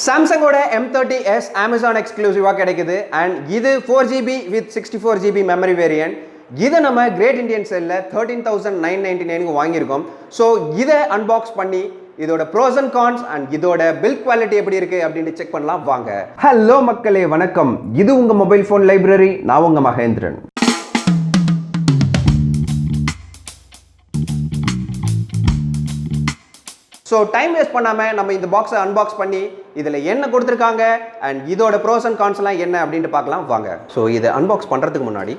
சாம்சங்கோட M30S Amazon எக்ஸ்க்ளூசிவாக கிடைக்குது and இது 4GB with 64GB memory variant. இதை நம்ம கிரேட் இண்டியன் செல்லில் 13,999 வாங்கியிருக்கோம். ஸோ இதை அன்பாக்ஸ் பண்ணி இதோட ப்ரோஸ் அண்ட் கான்ஸ் அண்ட் இதோட பில்ட் குவாலிட்டி எப்படி இருக்குது அப்படின்ட்டு செக் பண்ணலாம் வாங்க. ஹலோ மக்களே, வணக்கம். இது உங்கள் மொபைல் ஃபோன் லைப்ரரி. நான் உங்கள் மகேந்திரன். ஸோ டைம் வேஸ்ட் பண்ணாமல் நம்ம இந்த பாக்ஸை அன்பாக்ஸ் பண்ணி இதில் என்ன கொடுத்துருக்காங்க அண்ட் இதோட ப்ரோஸ் அண்ட் கான்ஸ்லாம் என்ன அப்படின்ட்டு பார்க்கலாம் வாங்க. ஸோ இதை அன்பாக்ஸ் பண்ணுறதுக்கு முன்னாடி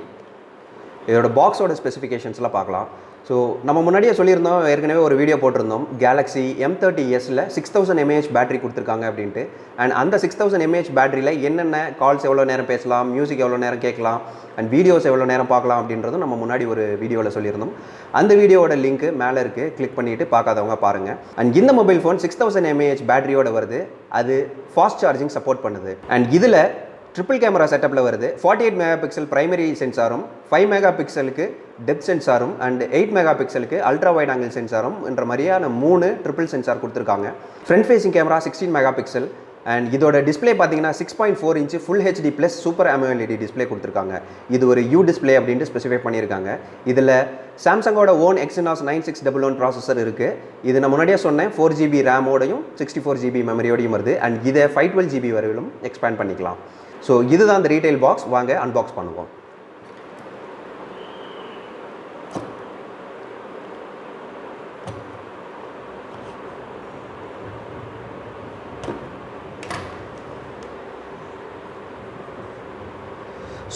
இதோட பாக்ஸோட ஸ்பெசிஃபிகேஷன்ஸ்லாம் பார்க்கலாம். ஸோ நம்ம முன்னாடியே சொல்லியிருந்தோம், ஏற்கனவே ஒரு வீடியோ போட்டிருந்தோம். கேலக்ஸி M30Sல 6000 mAh பேட்டரி கொடுத்துருக்காங்க அப்படின்ட்டு. அண்ட் அந்த 6000 mAh பேட்டரியில் என்னென்ன கால்ஸ் எவ்வளோ நேரம் பேசலாம், மியூசிக் எவ்வளோ நேரம் கேட்கலாம் அண்ட் வீடியோஸ் எவ்வளோ நேரம் பார்க்கலாம் அப்படின்றதும் நம்ம முன்னாடி ஒரு வீடியோவில் சொல்லியிருந்தோம். அந்த வீடியோவோட லிங்க் மேலே இருக்குது, கிளிக் பண்ணிவிட்டு பார்க்காதவங்க பாருங்கள். அண்ட் இந்த மொபைல் ஃபோன் 6000 mAh பேட்டரியோடு வருது. அது ஃபாஸ்ட் சார்ஜிங் சப்போர்ட் பண்ணுது. அண்ட் இதில் ட்ரிபிள் கேமரா செட்டப்பில் வருது. 48 மெகா பிரைமரி சென்சாரும், 5 மெகா டெப்த் சென்சாரும் and 8 mega ultra wide angle சென்சாரும் என்ற மாதிரியான 3 ட்ரிபிள் சென்சார் கொடுத்துருக்காங்க. Front facing camera 16 mega and இதோட டிஸ்பிளே பார்த்தீங்கன்னா 6.4 inch full HD plus super AMOLED display கொடுத்துருக்காங்க. இது ஒரு யூ டிஸ்பிளே அப்படின்ட்டு ஸ்பெசிஃபை பண்ணியிருக்காங்க. இதில் சாம்சங்கோட ஓன் Exynos 9611 ப்ராசஸர் இருக்குது. இது நான் முன்னாடியே சொன்னேன், 4GB ரேமோடையும் 64GB மெமரியோடையும் வருது. அண்ட் இதை 512GB வரையிலும் எக்ஸ்பேண்ட் பண்ணிக்கலாம். ஸோ இதுதான் அந்த ரீட்டைல் பாக்ஸ். வாங்க அன்பாக்ஸ் பண்ணுவோம்.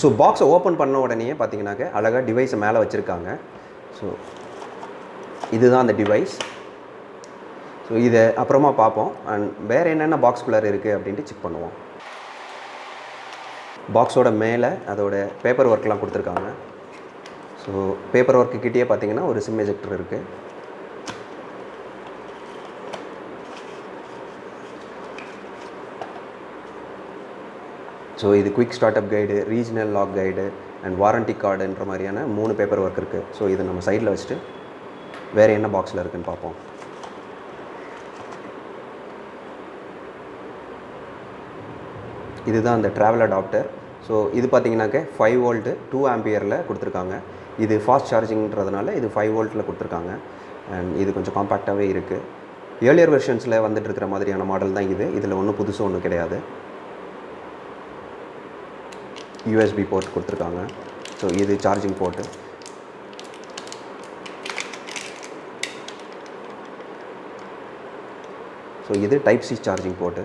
ஸோ பாக்ஸை ஓப்பன் பண்ண உடனே பார்த்தீங்கன்னாக்க அழகாக டிவைஸை மேலே வச்சுருக்காங்க. ஸோ இதுதான் அந்த டிவைஸ். ஸோ இதை அப்புறமா பார்ப்போம். அண்ட் வேறு என்னென்ன பாக்ஸ்குள்ளே இருக்குது அப்படின்ட்டு செக் பண்ணுவோம். பாக்ஸோட மேலே அதோட பேப்பர் ஒர்க்லாம் கொடுத்துருக்காங்க. ஸோ பேப்பர் ஒர்க்கு கிட்டேயே பார்த்தீங்கன்னா ஒரு சிம் எஜெக்டர் இருக்குது. ஸோ இது quick start up guide, regional lock guide and warranty கார்டுன்ற மாதிரியான 3 பேப்பர் ஒர்க் இருக்குது. ஸோ இதை நம்ம சைடில் வச்சுட்டு வேறு என்ன பாக்ஸில் இருக்குதுன்னு பார்ப்போம். இதுதான் அந்த ட்ராவல் அடாப்டர். ஸோ இது பார்த்தீங்கன்னாக்க 5 வோல்ட் 2 ஆம்பியரில் கொடுத்துருக்காங்க. இது ஃபாஸ்ட் சார்ஜிங்கிறதுனால இது 5 வோல்ட்டில் கொடுத்துருக்காங்க. அண்ட் இது கொஞ்சம் காம்பேக்டாகவே இருக்குது. ஏர்லியர் வெர்ஷன்ஸில் வந்துட்டு இருக்கிற மாதிரியான மாடல் தான் இது. இதில் ஒன்றும் புதுசு ஒன்றும் கிடையாது. USB போர்ட் கொடுத்துருக்காங்க. ஸோ இது சார்ஜிங் போர்ட்டு. ஸோ இது type C charging board.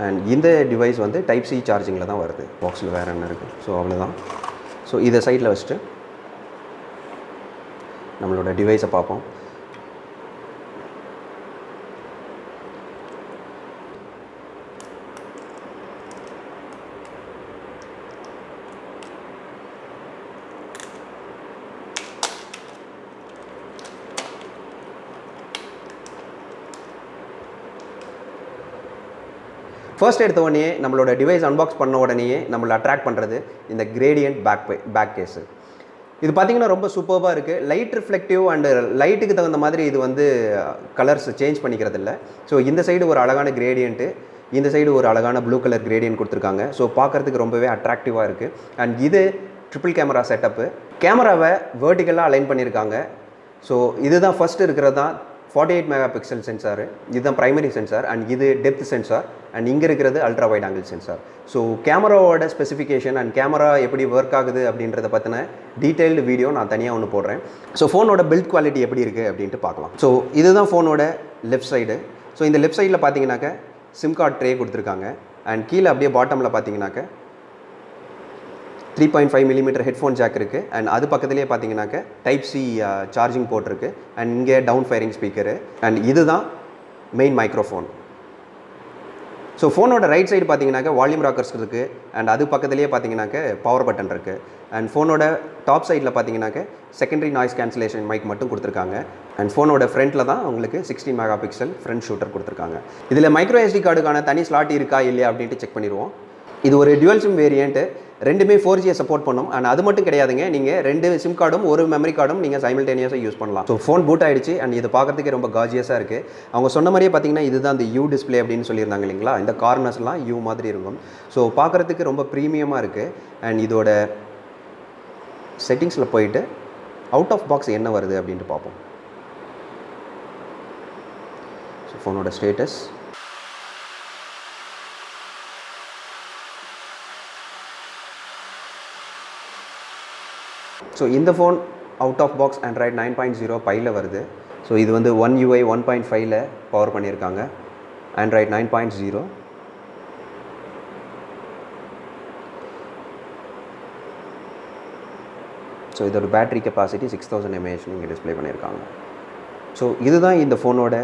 And இந்த டிவைஸ் வந்து டைப் சி சார்ஜிங்கில் தான் வருது. பாக்ஸில் வேறு என்ன இருக்குது? ஸோ அவ்வளோதான். ஸோ இதை சைடில் வச்சுட்டு நம்மளோட டிவைஸை பார்ப்போம். ஃபர்ஸ்ட் எடுத்த உடனே நம்மளோட டிவைஸ் அன்பாக்ஸ் பண்ண உடனேயே நம்மளை அட்ராக்ட் பண்ணுறது இந்த கிரேடியன்ட் பேக் கேஸு. இது பார்த்திங்கன்னா ரொம்ப சூப்பராக இருக்குது. லைட் ரிஃப்ளெக்டிவ் அண்டு லைட்டுக்கு தகுந்த மாதிரி இது வந்து கலர்ஸ் சேஞ்ச் பண்ணிக்கிறது இல்லை. ஸோ இந்த சைடு ஒரு அழகான கிரேடியன்ட்டு, இந்த சைடு ஒரு அழகான ப்ளூ கலர் கிரேடியன்ட் கொடுத்துருக்காங்க. ஸோ பார்க்குறதுக்கு ரொம்பவே அட்ராக்டிவாக இருக்குது. அண்ட் இது ட்ரிபிள் கேமரா செட்டப்பு. கேமராவை வேர்ட்டிக்கலாக அலைன் பண்ணியிருக்காங்க. ஸோ இதுதான் ஃபஸ்ட்டு இருக்கிறது தான் 48 மெகா சென்சார். இதுதான் ப்ரைமரி சென்சார். அண்ட் இது டெப்த் சென்சார். அண்ட் இங்கே இருக்கிறது ultra wide angle sensor. So கேமராவோட ஸ்பெசிஃபிகேஷன் அண்ட் கேமரா எப்படி ஒர்க் ஆகுது அப்படின்றத பற்றின டீட்டெயில்டு வீடியோ நான் தனியாக ஒன்று போடுறேன். ஸோ ஃபோனோட பில்ட் குவாலிட்டி எப்படி இருக்குது அப்படின்ட்டு பார்க்கலாம். ஸோ இதுதான் ஃபோனோட லெஃப்ட் சைடு. ஸோ இந்த லெஃப்ட் சைடில் பார்த்தீங்கன்னாக்க சிம் கார்டு ட்ரே கொடுத்துருக்காங்க. அண்ட் கீழே அப்படியே பாட்டமில் பார்த்தீங்கன்னாக்க 3.5 mm ஹெட்ஃபோன் ஜாக் இருக்குது. அண்ட் அது பக்கத்துலேயே பார்த்தீங்கன்னாக்க டைப் சி சார்ஜிங் போர்ட் இருக்குது. அண்ட் இங்கே டவுன் ஃபயரிங் ஸ்பீக்கரு. அண்ட் இதுதான் மெயின் மைக்ரோஃபோன். ஸோ ஃபோனோட ரைட் சைடு பார்த்தீங்கன்னாக்க வால்யூம் ராக்கர்ஸ் இருக்குது. அண்ட் அது பக்கத்துலேயே பார்த்தீங்கன்னாக்க பவர் பட்டன் இருக்குது. அண்ட் ஃபோனோட டாப் சைடில் பார்த்தீங்கன்னாக்க செகண்டரி நாய்ஸ் கேன்சலேஷன் மைக் மட்டும் கொடுத்துருக்காங்க. அண்ட் ஃபோனோட ஃப்ரண்ட்டில் தான் உங்களுக்கு 16 மெகா ஃப்ரண்ட் ஷூட்டர் கொடுத்துருக்காங்க. இதில் மைக்ரோ SD கார்டுக்கான தனி ஸ்லாட் இருக்கா இல்லையா அப்படின்ட்டு செக் பண்ணிடுவோம். இது ஒரு டுவல் சிம் வேரியன்ட்டு, ரெண்டுமே 4G சப்போர்ட் பண்ணும். அண்ட் அது மட்டும் கிடையாதுங்க, நீங்கள் 2 சிம் கார்டும் ஒரு மெமரி கார்டும் நீங்கள் சைமல்டேனியஸாக யூஸ் பண்ணலாம். ஸோ ஃபோன் பூட் ஆகிடுச்சு அண்ட் இது பார்க்குறதுக்கு ரொம்ப கார்ஜியஸாக இருக்குது. அவங்க சொன்ன மாதிரியே பார்த்தீங்கன்னா இதுதான் அந்த யூ டிஸ்பிளே அப்படின்னு சொல்லியிருந்தாங்க இல்லைங்களா, இந்த கார்னர்ஸ்லாம் யூ மாதிரி இருக்கும். ஸோ பார்க்குறதுக்கு ரொம்ப ப்ரீமியமாக இருக்குது. அண்ட் இதோட செட்டிங்ஸில் போயிட்டு அவுட் ஆஃப் பாக்ஸ் என்ன வருது அப்படின்ட்டு பார்ப்போம். ஸோ ஃபோனோட ஸ்டேட்டஸ், ஸோ இந்த phone out of box Android 9.0 பையில் வருது. ஸோ இது வந்து 1 UI 1.5ல் பவர் பண்ணியிருக்காங்க, ஆண்ட்ராய்ட் 9.0. ஸோ இதோட பேட்டரி கெப்பாசிட்டி 6000 mAh நீங்கள் டிஸ்பிளே பண்ணியிருக்காங்க. ஸோ இதுதான் இந்த ஃபோனோட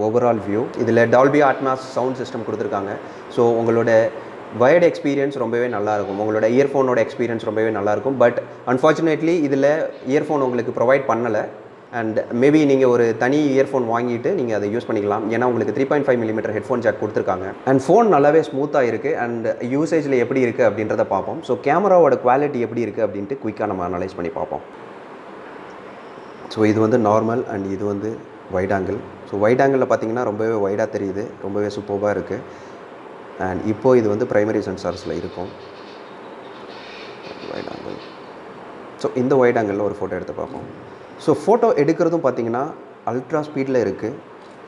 ஓவரால் வியூ. இதில் டால்பி அட்மாஸ் சவுண்ட் சிஸ்டம் கொடுத்துருக்காங்க. ஸோ உங்களோட வயர்டு எக்ஸ்பீரியன்ஸ் ரொம்பவே நல்லாயிருக்கும், உங்களோட இயர்ஃபோனோட எக்ஸ்பீரியன்ஸ் ரொம்பவே நல்லாயிருக்கும். பட் அன்ஃபார்ச்சுனேட்லி இதில் இயர்ஃபோன் உங்களுக்கு ப்ரொவைட் பண்ணலை. அண்ட் மேபி நீங்கள் ஒரு தனி இயர்ஃபோன் வாங்கிட்டு நீங்கள் அதை யூஸ் பண்ணிக்கலாம். ஏன்னா உங்களுக்கு 3.5mm ஹெட்ஃபோன் ஜாக் கொடுத்துருக்காங்க. அண்ட் ஃபோன் நல்லாவே ஸ்மூத்தாக இருக்குது. அண்ட் யூசேஜில் எப்படி இருக்குது அப்படின்றத பார்ப்போம். ஸோ கேமராவோட குவாலிட்டி எப்படி இருக்குது அப்படின்ட்டு குயிக்காக நம்ம அனலைஸ் பண்ணி பார்ப்போம். ஸோ இது வந்து நார்மல் அண்ட் இது வந்து வைட் ஆங்கிள். ஸோ வைட் ஆங்கிளில் பார்த்தீங்கன்னா ரொம்பவே வைடாக தெரியுது, ரொம்பவே சூப்பராக இருக்குது. அண்ட் இப்போது இது வந்து ப்ரைமரி சென்சார்ஸில் இருக்கும் வைட் ஆங்கிள். ஸோ இந்த வைட் ஆங்கிளில் ஒரு ஃபோட்டோ எடுத்து பார்ப்போம். ஸோ ஃபோட்டோ எடுக்கிறதும் பார்த்தீங்கன்னா அல்ட்ரா ஸ்பீடில் இருக்குது,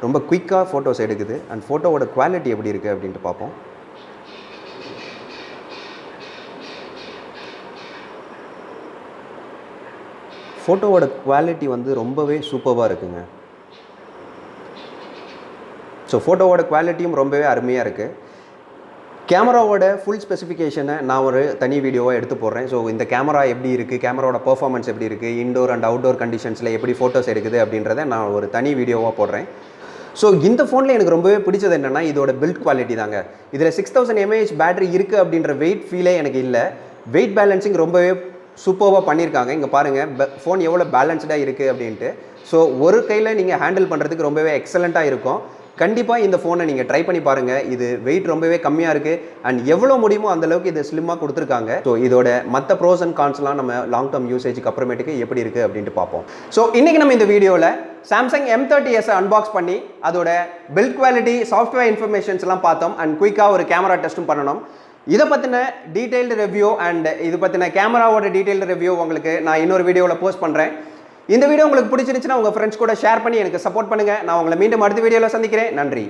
ரொம்ப குயிக்காக ஃபோட்டோஸ் எடுக்குது. அண்ட் ஃபோட்டோவோட குவாலிட்டி எப்படி இருக்குது அப்படின்ட்டு பார்ப்போம். ஃபோட்டோவோட குவாலிட்டி வந்து ரொம்பவே சூப்பராக இருக்குங்க. ஸோ ஃபோட்டோவோட குவாலிட்டியும் ரொம்பவே அருமையாக இருக்குது. கேமராவோட ஃபுல் ஸ்பெசிஃபிகேஷனை நான் ஒரு தனி வீடியோவாக எடுத்து போடுறேன். ஸோ இந்த கேமரா எப்படி இருக்குது, கேமராவோட பர்ஃபார்மன்ஸ் எப்படி இருக்குது, இன்டோர் அண்ட் அவுட்டோர் கண்டிஷன்ஸில் எப்படி ஃபோட்டோஸ் எடுக்குது அப்படின்றத நான் ஒரு தனி வீடியோவாக போடுறேன். ஸோ இந்த ஃபோனில் எனக்கு ரொம்பவே பிடிச்சது என்னென்னா இதோட பில்ட் குவாலிட்டி தாங்க. இதில் 6000 mAh பேட்டரி இருக்குது அப்படின்ற வெயிட் ஃபீலே எனக்கு இல்லை. வெயிட் பேலன்சிங் ரொம்பவே சூப்பராக பண்ணியிருக்காங்க. இங்கே பாருங்கள் ஃபோன் எவ்வளோ பேலன்ஸ்டாக இருக்குது அப்படின்ட்டு. ஸோ ஒரு கையில் நீங்கள் ஹேண்டில் பண்ணுறதுக்கு ரொம்பவே எக்ஸலண்ட்டாக இருக்கும். கண்டிப்பாக இந்த ஃபோனை நீங்கள் ட்ரை பண்ணி பாருங்கள். இது வெயிட் ரொம்பவே கம்மியாக இருக்குது அண்ட் எவ்வளோ முடியுமோ அந்தளவுக்கு இது ஸ்லிம்மாக கொடுத்துருக்காங்க. ஸோ இதோட மற்ற ப்ரோஸ் அண்ட் கான்ஸ்லாம் நம்ம லாங் டேர்ம் யூசேஜுக்கு அப்புறமேட்டுக்கு எப்படி இருக்குது அப்படின்ட்டு பார்ப்போம். ஸோ இன்றைக்கி நம்ம இந்த வீடியோவில் சாம்சங் M30S அன்பாக்ஸ் பண்ணி அதோட பில்ட் குவாலிட்டி, சாஃப்ட்வேர் இன்ஃபர்மேஷன்ஸ்லாம் பார்த்தோம். அண்ட் குயிக்காக ஒரு கேமரா டெஸ்ட்டும் பண்ணணும். இதை பற்றின டீட்டெயில்டு ரிவ்யூ அண்ட் இது பற்றின கேமராவோட டீட்டெயில்டு ரிவ்யூ உங்களுக்கு நான் இன்னொரு வீடியோவில் போஸ்ட் பண்ணுறேன். இந்த வீடியோ உங்களுக்கு பிடிச்சிருந்துச்சுன்னா உங்கள் ஃப்ரெண்ட்ஸ் கூட ஷேர் பண்ணி எனக்கு சப்போர்ட் பண்ணுங்கள். நான் உங்களை மீண்டும் அடுத்த வீடியோவில் சந்திக்கிறேன். நன்றி.